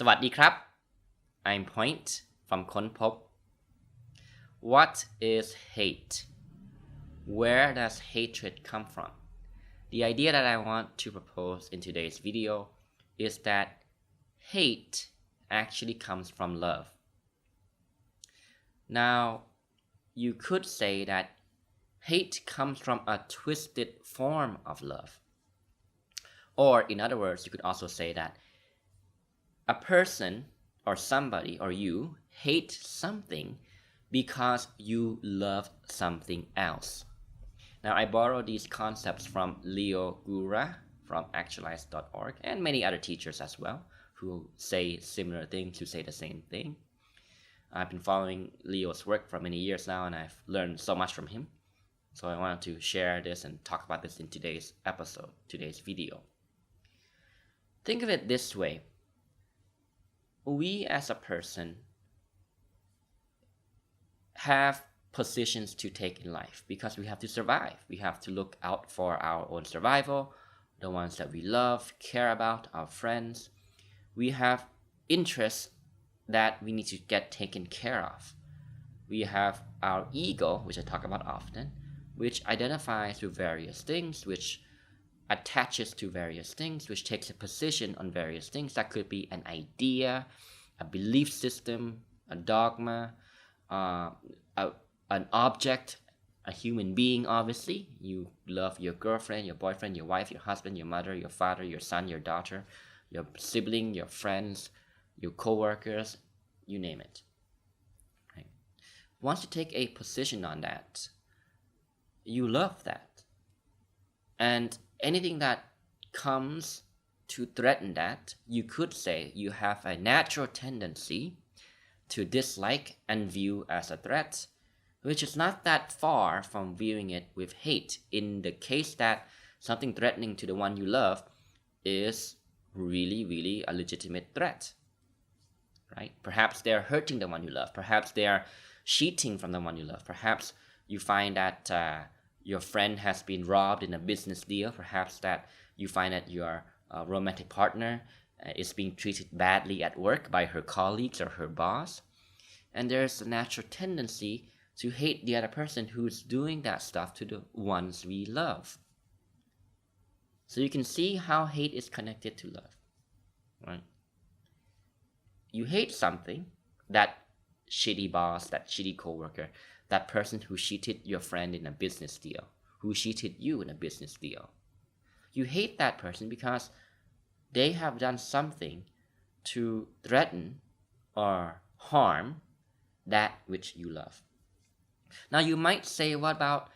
สวัสดีครับ I'm Point from ค้นพบ What is hate? Where does hatred come from? The idea that I want to propose in today's video is that hate actually comes from love. Now, you could say that hate comes from a twisted form of love. Or, in other words, you could also say that a person or somebody or you hate something because you love something else. Now, I borrow these concepts from Leo Gura from actualize.org and many other teachers as well who say similar things, who say the same thing. I've been following Leo's work for many years now and I've learned so much from him. So I wanted to share this and talk about this in today's episode, today's video. Think of it this way. We as a person have positions to take in life because we have to survive. We have to look out for our own survival, the ones that we love, care about, our friends. We have interests that we need to get taken care of. We have our ego, which I talk about often, which identifies with various things, which attaches to various things, which takes a position on various things. That could be an idea, a belief system, a dogma, an object, a human being, obviously. You love your girlfriend, your boyfriend, your wife, your husband, your mother, your father, your son, your daughter, your sibling, your friends, your co-workers, you name it. Right? Once you take a position on that, you love that. And anything that comes to threaten that, you could say you have a natural tendency to dislike and view as a threat, which is not that far from viewing it with hate in the case that something threatening to the one you love is really a legitimate threat, right? Perhaps they're hurting the one you love. Perhaps they're cheating from the one you love. Perhaps you find that your friend has been robbed in a business deal. Perhaps that you find that your romantic partner is being treated badly at work by her colleagues or her boss. And there's a natural tendency to hate the other person who's doing that stuff to the ones we love. So you can see how hate is connected to love, right? You hate something, that shitty boss, that shitty coworker, that person who cheated your friend in a business deal, who cheated you in a business deal. You hate that person because they have done something to threaten or harm that which you love. Now you might say, what about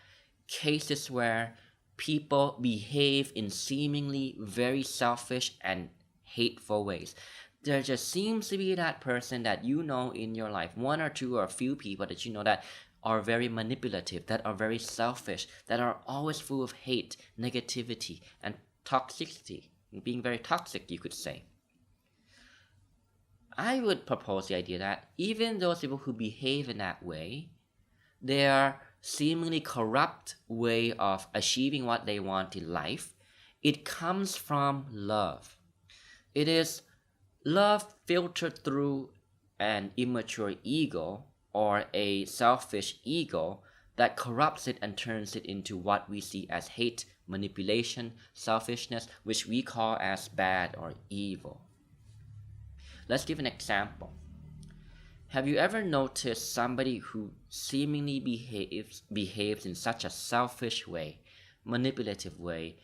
cases where people behave in seemingly very selfish and hateful ways? There just seems to be that person that you know in your life, one or two or a few people that you know that are very manipulative, that are very selfish, that are always full of hate, negativity, and toxicity, being very toxic, you could say. I would propose the idea that even those people who behave in that way, their seemingly corrupt way of achieving what they want in life, it comes from love. It is love filtered through an immature ego or a selfish ego that corrupts it and turns it into what we see as hate, manipulation, selfishness, which we call as bad or evil. Let's give an example. Have you ever noticed somebody who seemingly behaves in such a selfish way, manipulative way?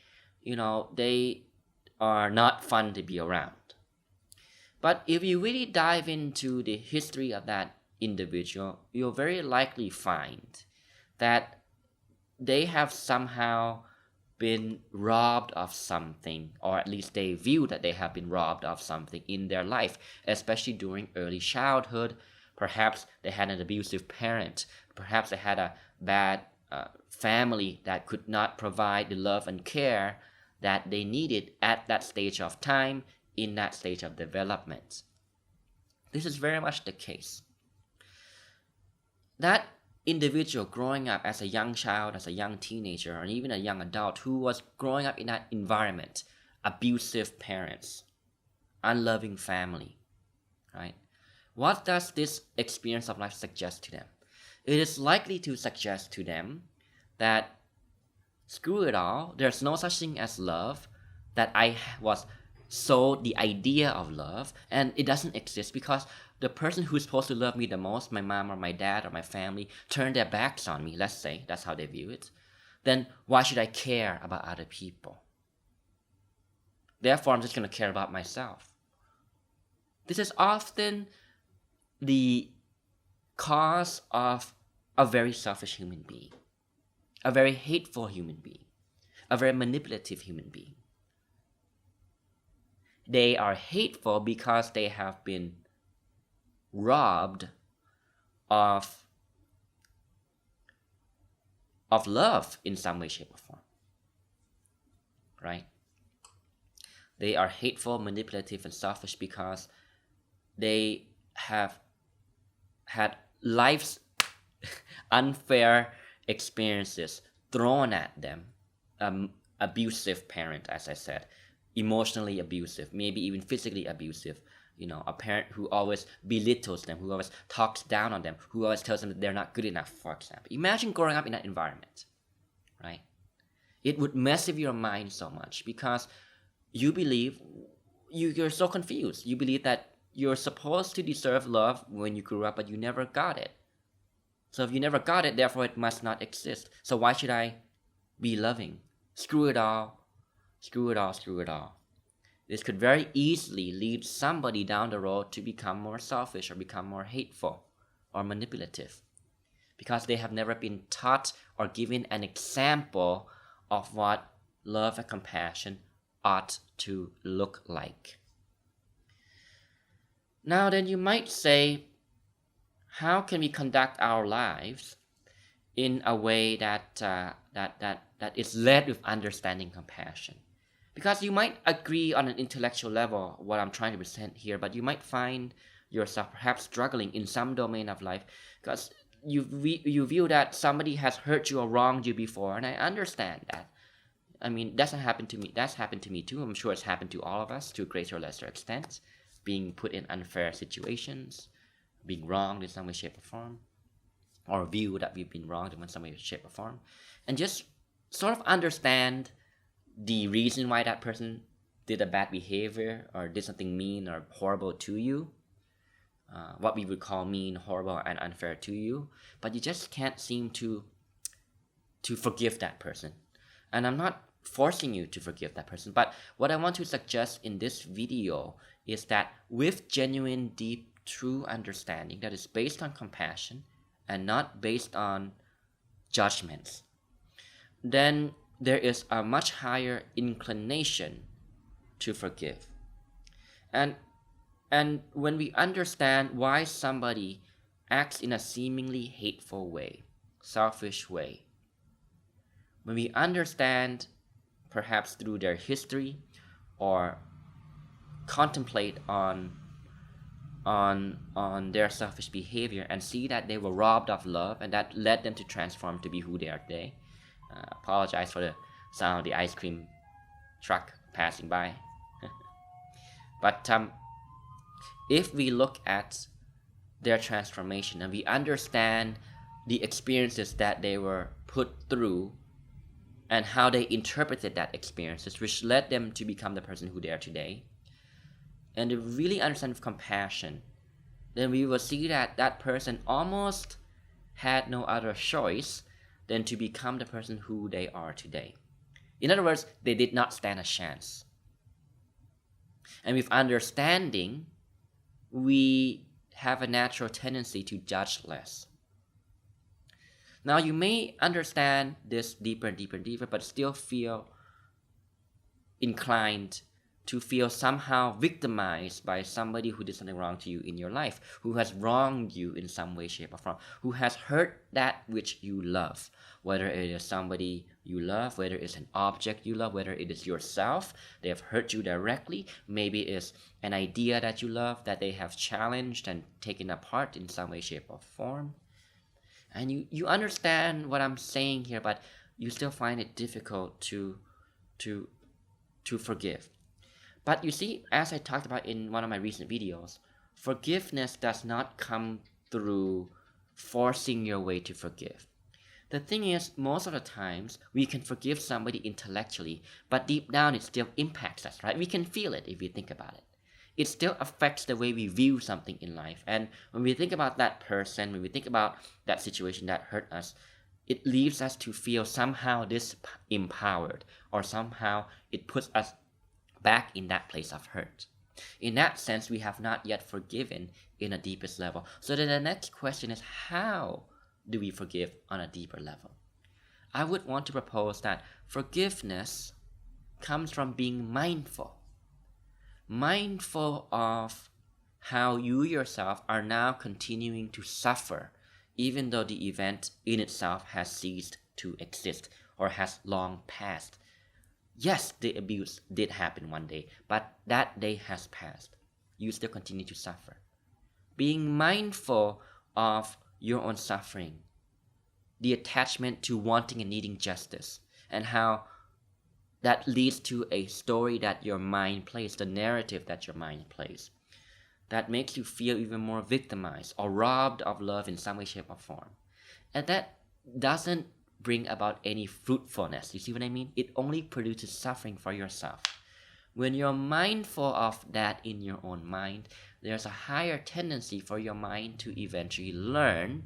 They are not fun to be around. But if you really dive into the history of that individual, you'll very likely find that they have somehow been robbed of something, or at least they view that they have been robbed of something in their life, especially during early childhood. Perhaps they had an abusive parent. Perhaps they had a bad family that could not provide the love and care that they needed at that stage of time, in that stage of development. This is very much the case. That individual growing up as a young child, as a young teenager, or even a young adult who was growing up in that environment, abusive parents, unloving family, right? What does this experience of life suggest to them? It is likely to suggest to them that screw it all, there's no such thing as love, that I was sold the idea of love, and it doesn't exist because the person who's supposed to love me the most, my mom or my dad or my family, turned their backs on me, let's say, that's how they view it. Then why should I care about other people? Therefore, I'm just going to care about myself. This is often the cause of a very selfish human being, a very hateful human being, a very manipulative human being. They are hateful because they have been robbed of love in some way, shape, or form. Right? They are hateful, manipulative, and selfish because they have had life's unfair experiences thrown at them. Abusive parent, as I said, emotionally abusive, maybe even physically abusive. A parent who always belittles them, who always talks down on them, who always tells them that they're not good enough, for example. Imagine growing up in that environment, right? It would mess with your mind so much because you believe, you're so confused. You believe that you're supposed to deserve love when you grew up, but you never got it. So if you never got it, therefore it must not exist. So why should I be loving? Screw it all. Screw it all, screw it all. This could very easily lead somebody down the road to become more selfish or become more hateful or manipulative because they have never been taught or given an example of what love and compassion ought to look like. Now then, you might say, how can we conduct our lives in a way that is led with understanding, compassion? Because you might agree on an intellectual level what I'm trying to present here, but you might find yourself perhaps struggling in some domain of life because you view that somebody has hurt you or wronged you before, and I understand that. I mean, that's happened to me. That's happened to me too. I'm sure it's happened to all of us to a greater or lesser extent. Being put in unfair situations, being wronged in some way, shape, or form, or view that we've been wronged in some way, shape, or form, and just sort of understand the reason why that person did a bad behavior or did something mean or horrible to you, what we would call mean, horrible, and unfair to you, but you just can't seem to forgive that person. And I'm not forcing you to forgive that person, but what I want to suggest in this video is that with genuine, deep, true understanding that is based on compassion and not based on judgments, then there is a much higher inclination to forgive. And when we understand why somebody acts in a seemingly hateful way, selfish way, when we understand perhaps through their history or contemplate on their selfish behavior and see that they were robbed of love and that led them to transform to be who they are today. Apologize for the sound of the ice cream truck passing by. But if we look at their transformation and we understand the experiences that they were put through and how they interpreted that experiences, which led them to become the person who they are today, and to really understand with compassion, then we will see that that person almost had no other choice than to become the person who they are today. In other words, they did not stand a chance. And with understanding, we have a natural tendency to judge less. Now, you may understand this deeper and deeper and deeper, but still feel inclined to feel somehow victimized by somebody who did something wrong to you in your life, who has wronged you in some way, shape, or form, who has hurt that which you love, whether it is somebody you love, whether it's an object you love, whether it is yourself, they have hurt you directly, maybe it's an idea that you love that they have challenged and taken apart in some way, shape, or form. And you understand what I'm saying here, but you still find it difficult to forgive. But you see, as I talked about in one of my recent videos, Forgiveness does not come through forcing your way to forgive. The thing is, most of the times we can forgive somebody intellectually, but deep down it still impacts us, right? We can feel it if we think about it. It still affects the way we view something in life. And when we think about that person, when we think about that situation that hurt us, it leaves us to feel somehow disempowered, or somehow it puts us back in that place of hurt. In that sense, we have not yet forgiven in a deepest level. So then the next question is, how do we forgive on a deeper level? I would want to propose that forgiveness comes from being mindful of how you yourself are now continuing to suffer, even though the event in itself has ceased to exist or has long passed. Yes, the abuse did happen one day, but that day has passed. You still continue to suffer. Being mindful of your own suffering, the attachment to wanting and needing justice, and how that leads to a story that your mind plays, the narrative that your mind plays, that makes you feel even more victimized or robbed of love in some way, shape, or form. And that doesn't bring about any fruitfulness. You see what I mean? It only produces suffering for yourself. When you're mindful of that in your own mind, there's a higher tendency for your mind to eventually learn,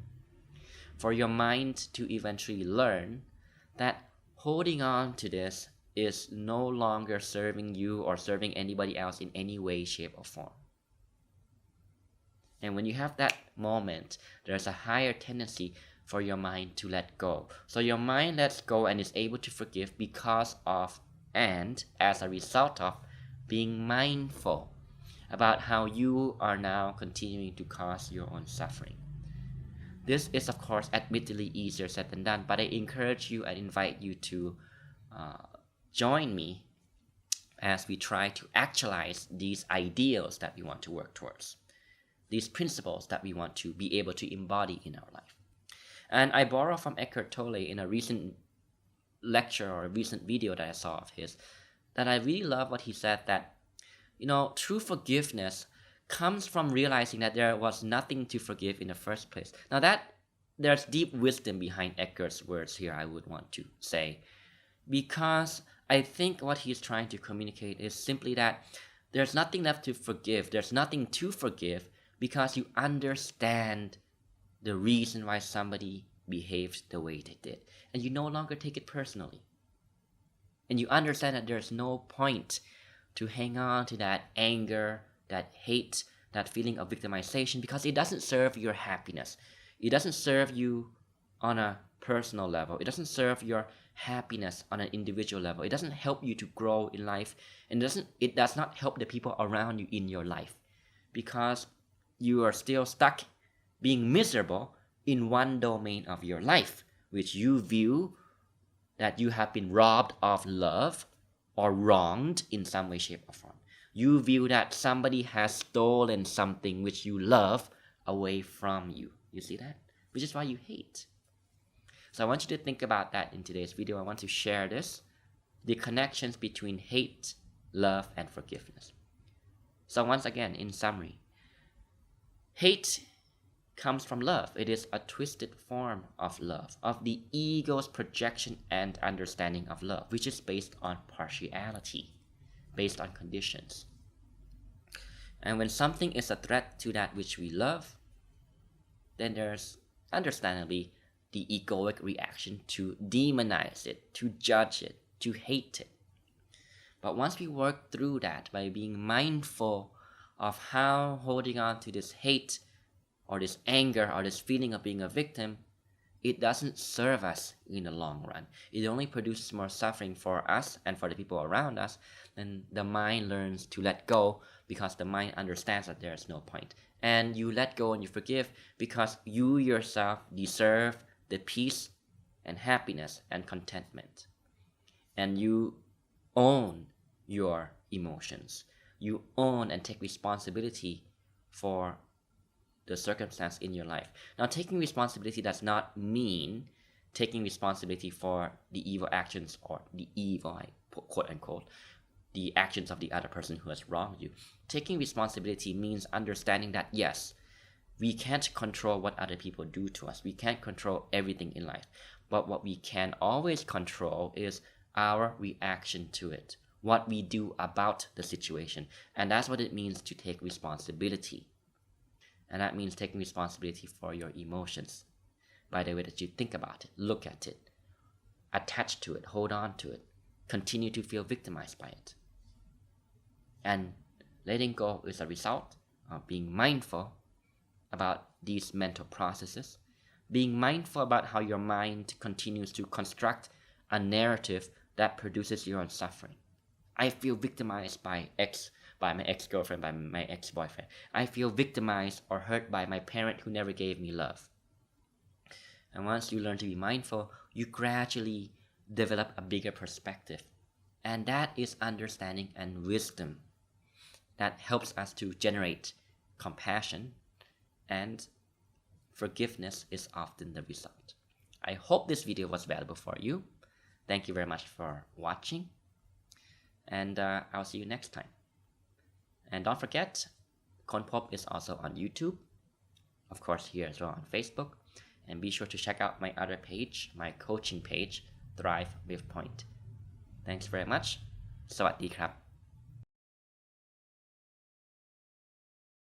that holding on to this is no longer serving you or serving anybody else in any way, shape, or form. And when you have that moment, there's a higher tendency for your mind to let go. So your mind lets go and is able to forgive because of, and as a result of, being mindful about how you are now continuing to cause your own suffering. This is, of course, admittedly easier said than done, but I encourage you and invite you to join me as we try to actualize these ideals that we want to work towards, these principles that we want to be able to embody in our life. And I borrow from Eckhart Tolle in a recent lecture or a recent video that I saw of his, that I really love what he said, that, true forgiveness comes from realizing that there was nothing to forgive in the first place. Now that there's deep wisdom behind Eckhart's words here, I would want to say, because I think what he's trying to communicate is simply that there's nothing left to forgive. There's nothing to forgive because you understand the reason why somebody behaved the way they did, and you no longer take it personally. And you understand that there's no point to hang on to that anger, that hate, that feeling of victimization, because it doesn't serve your happiness. It doesn't serve you on a personal level. It doesn't serve your happiness on an individual level. It doesn't help you to grow in life, and it does not help the people around you in your life, because you are still stuck being miserable in one domain of your life, which you view that you have been robbed of love or wronged in some way, shape, or form. You view that somebody has stolen something which you love away from you. You see that? Which is why you hate. So I want you to think about that in today's video. I want to share the connections between hate, love, and forgiveness. So once again, in summary, hate comes from love. It is a twisted form of love, of the ego's projection and understanding of love, which is based on partiality, based on conditions. And when something is a threat to that which we love, then there's understandably the egoic reaction to demonize it, to judge it, to hate it. But once we work through that by being mindful of how holding on to this hate or this anger or this feeling of being a victim, it doesn't serve us in the long run. It only produces more suffering for us and for the people around us. Then the mind learns to let go, because the mind understands that there's no point. And you let go and you forgive because you yourself deserve the peace and happiness and contentment. And you own your emotions. You own and take responsibility for the circumstance in your life. Now, taking responsibility does not mean taking responsibility for the evil actions or the evil, quote unquote, the actions of the other person who has wronged you. Taking responsibility means understanding that yes, we can't control what other people do to us. We can't control everything in life. But what we can always control is our reaction to it, what we do about the situation. And that's what it means to take responsibility. And that means taking responsibility for your emotions by the way that you think about it, look at it, attach to it, hold on to it, continue to feel victimized by it. And letting go is a result of being mindful about these mental processes, being mindful about how your mind continues to construct a narrative that produces your own suffering. I feel victimized by my ex-girlfriend, by my ex-boyfriend. I feel victimized or hurt by my parent who never gave me love. And once you learn to be mindful, you gradually develop a bigger perspective. And that is understanding and wisdom that helps us to generate compassion, and forgiveness is often the result. I hope this video was valuable for you. Thank you very much for watching, and I'll see you next time. And don't forget, Konpop is also on YouTube, of course here as well on Facebook, and be sure to check out my other page, my coaching page, Thrive with Point. Thanks very much. สวัสดีครับ